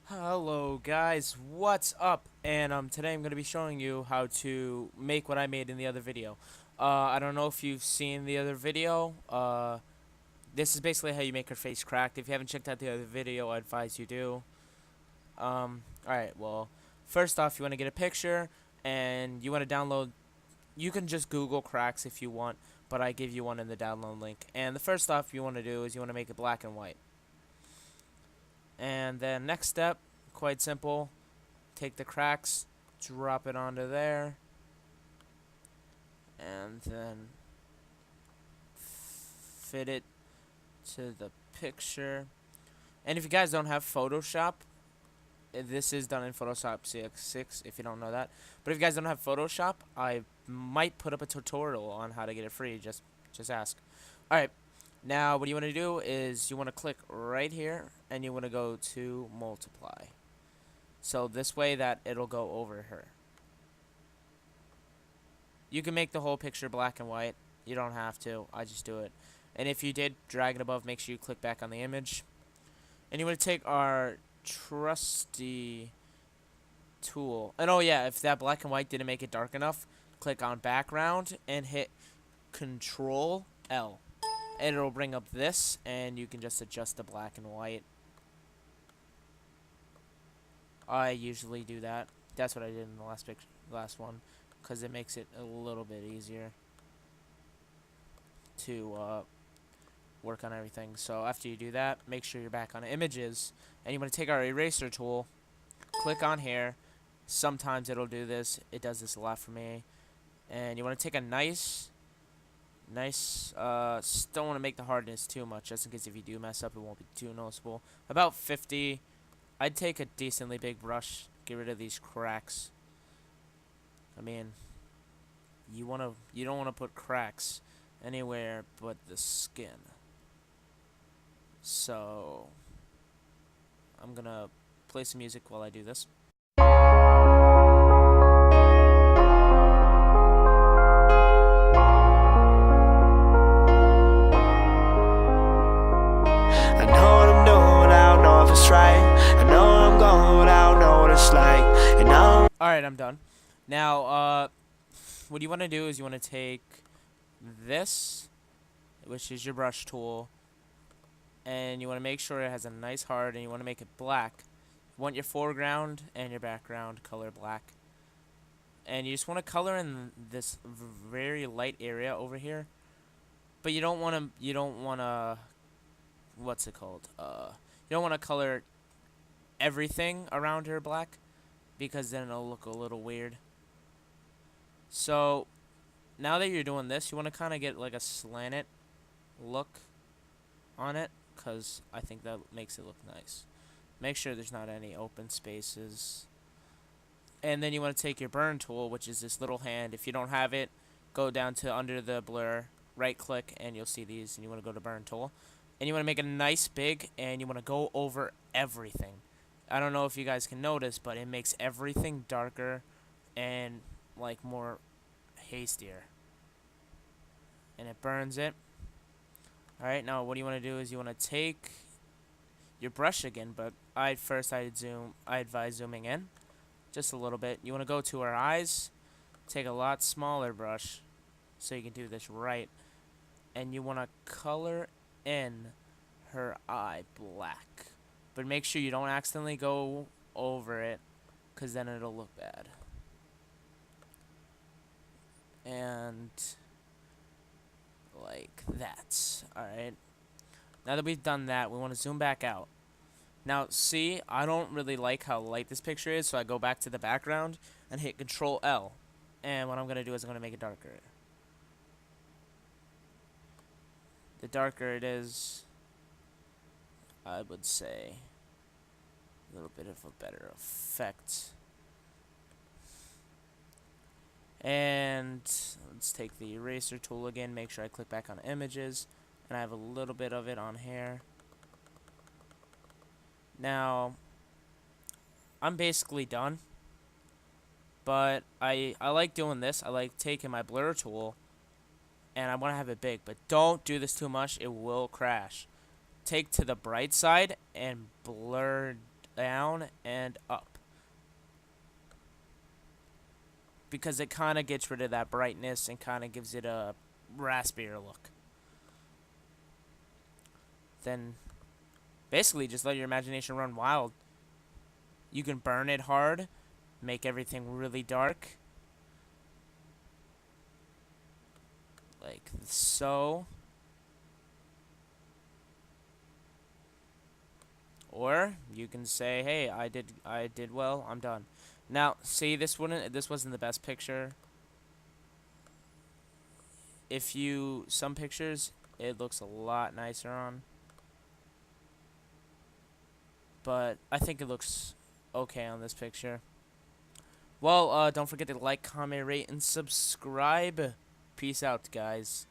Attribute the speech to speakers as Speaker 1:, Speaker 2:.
Speaker 1: Hello guys, what's up? And today I'm going to be showing you how to make what I made in the other video. I don't know if you've seen the other video. This is basically how you make her face cracked. If you haven't checked out the other video, I advise you do. Alright, well, first off, you want to get a picture, and you want to download. You can just Google cracks if you want, but I give you one in the download link. And the first stuff you want to do is you want to make it black and white. And then next step, quite simple. Take the cracks, drop it onto there, and then fit it to the picture. And if you guys don't have Photoshop, this is done in Photoshop CX6 if you don't know that. But if you guys don't have Photoshop, I might put up a tutorial on how to get it free. Just ask. Alright, now what you want to do is you want to click right here, and you want to go to multiply. So this way that it'll go over her. You can make the whole picture black and white. You don't have to. I just do it. And if you did, drag it above. Make sure you click back on the image. And you want to take our trusty tool. And oh yeah, if that black and white didn't make it dark enough, click on background and hit Control L. And it'll bring up this, and you can just adjust the black and white. I usually do that. That's what I did in the last one, because it makes it a little bit easier to work on everything. So after you do that, make sure you're back on images, and you want to take our eraser tool, click on here. Sometimes it'll do this. It does this a lot for me. And you want to take a nice, don't want to make the hardness too much, just in case if you do mess up, it won't be too noticeable. About 50. I'd take a decently big brush, get rid of these cracks. I mean, you don't wanna put cracks anywhere but the skin. So I'm gonna play some music while I do this.
Speaker 2: I know what I'm doing, I don't know if it's right. I know where I'm going, I don't know what it's like. And
Speaker 1: Alright, I'm done. Now, what you want to do is you want to take this, which is your brush tool, and you want to make sure it has a nice hard, and you want to make it black. You want your foreground and your background color black. And you just want to color in this very light area over here. But you don't want to, what's it called? You don't want to color everything around her black, because then it'll look a little weird. So now that you're doing this, you want to kind of get like a slanted look on it, because I think that makes it look nice. Make sure there's not any open spaces. And then you want to take your burn tool, which is this little hand. If you don't have it, go down to under the blur, right click, and you'll see these, and you want to go to burn tool. And you want to make a nice big, and you want to go over everything. I don't know if you guys can notice, but it makes everything darker and like more hastier. And it burns it. Alright, now what you want to do is you want to take your brush again, but I advise zooming in just a little bit. You want to go to her eyes, take a lot smaller brush so you can do this right, and you want to color in her eye black, but make sure you don't accidentally go over it, because then it'll look bad. And like that. Alright, now that we've done that, we want to zoom back out. Now see, I don't really like how light this picture is, so I go back to the background and hit Control L, and what I'm going to do is I'm going to make it darker. The darker it is, I would say a little bit of a better effect. And let's take the eraser tool again, make sure I click back on images, and I have a little bit of it on here. Now, I'm basically done, but I like doing this. I like taking my blur tool, and I want to have it big, but don't do this too much, it will crash. Take to the bright side and blur down because it kind of gets rid of that brightness and kind of gives it a raspier look. Then basically just let your imagination run wild. You can burn it hard, make everything really dark, like so. Or you can say, "Hey, I did well. I'm done." Now, see, this wasn't the best picture. Some pictures, it looks a lot nicer on. But I think it looks okay on this picture. Well, don't forget to like, comment, rate, and subscribe. Peace out, guys.